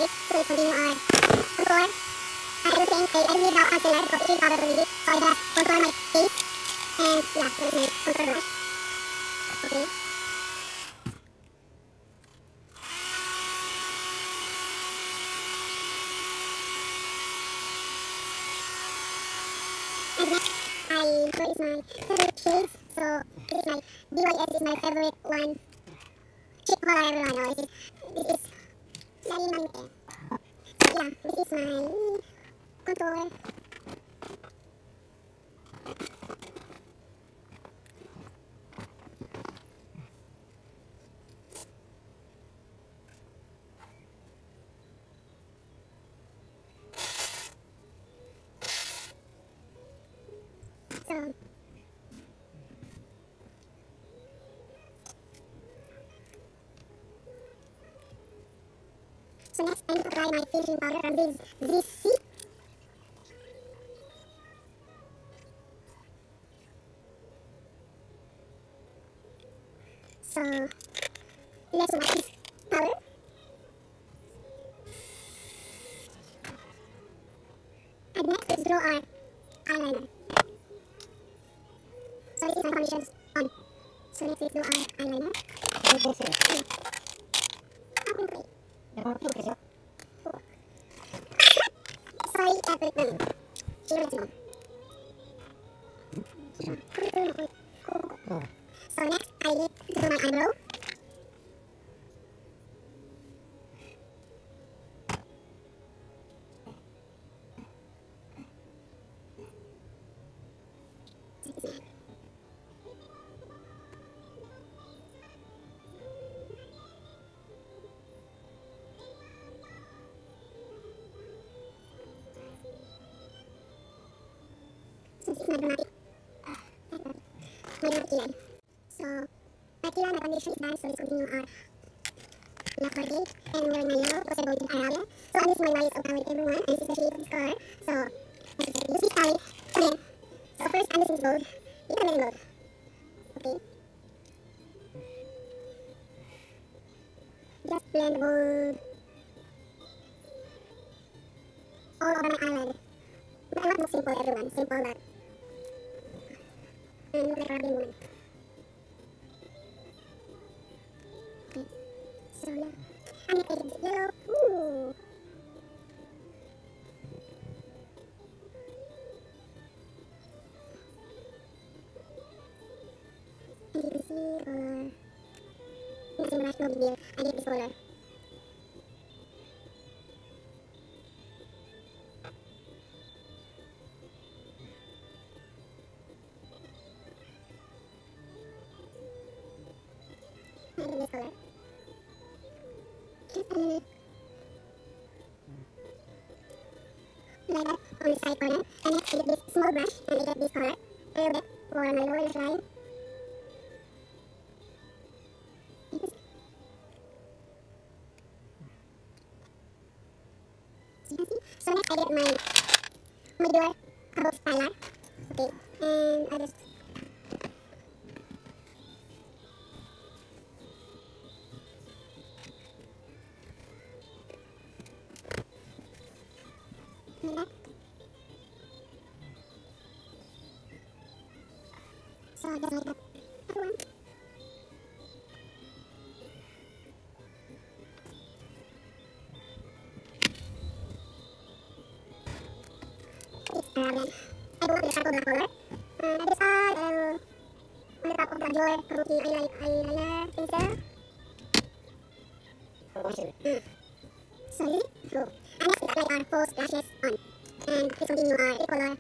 this, so let's continue our contour. I don't think I don't need now concealer because it is covered already, so I just contour my face, and yeah, there's my contour brush. Okay. And next, this is my favorite shade, so this is my DYS is my favorite one. Cheap color everyone knows. This is very manipulative. So yeah, this is my contour. So next I need to apply my finishing powder from this ZC. So let's wax this powder. And next let's draw our eyeliner. So this is my foundation on. So next let's do our eyeliner. Sorry, everyone. She was wrong. So next I need to do my eyebrow. So this is my dramatic kilay. So my kilay, my foundation is done, so let's continue our black for day. And wearing my yellow, because I'm going to Arabia. So I'm using my Lights of Power with everyone, and this is the shade of this color. So use this palette. Okay. So first I'm using gold. You can let it gold. Okay. Just blend gold all over my eyelid. But I want to look simple, everyone. Simple, but and look like a rubbing woman. Okay. So yeah. I'm gonna take this yellow. Ooh. And you can see color. Nothing much, no big deal. I need this color. I need this color. Just a minute. Like that on the side corner. And next I get this small brush and I get this color a little bit for my lower lash line. So next I get my door above styler. Okay, and I just like that. So just like that, everyone. I don't want the charcoal black color. I just add on the top of the drawer kabuki eyeliner pencil. So really? And next we apply our false lashes on. And let's continue our lip color.